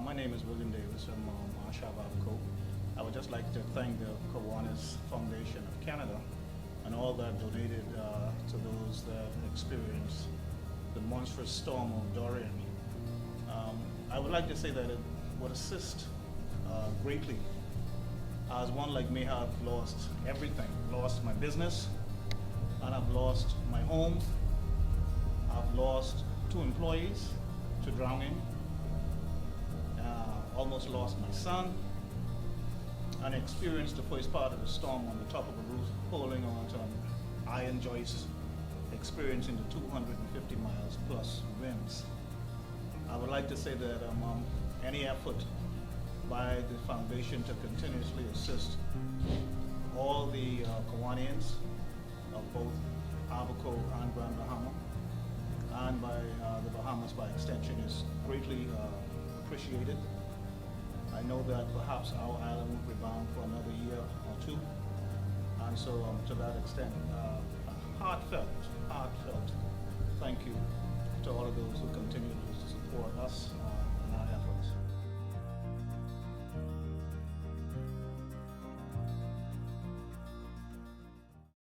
My name is William Davis. I'm Marshal of Abaco. I would just like to thank the Kiwanis Foundation of Canada and all that donated to those that experienced the monstrous storm of Dorian. I would like to say that it would assist greatly, as one like me have lost everything. Lost my business, and I've lost my home. I've lost 2 employees to drowning. Almost lost my son, and experienced the first part of the storm on the top of a roof, holding on to an iron joist, experiencing the 250 miles plus winds. I would like to say that any effort by the foundation to continuously assist all the Kiwanians of both Abaco and Grand Bahama, and by the Bahamas by extension, is greatly appreciated. I know that perhaps our island will rebound for another year or 2, and so to that extent, a heartfelt thank you to all of those who continue to support us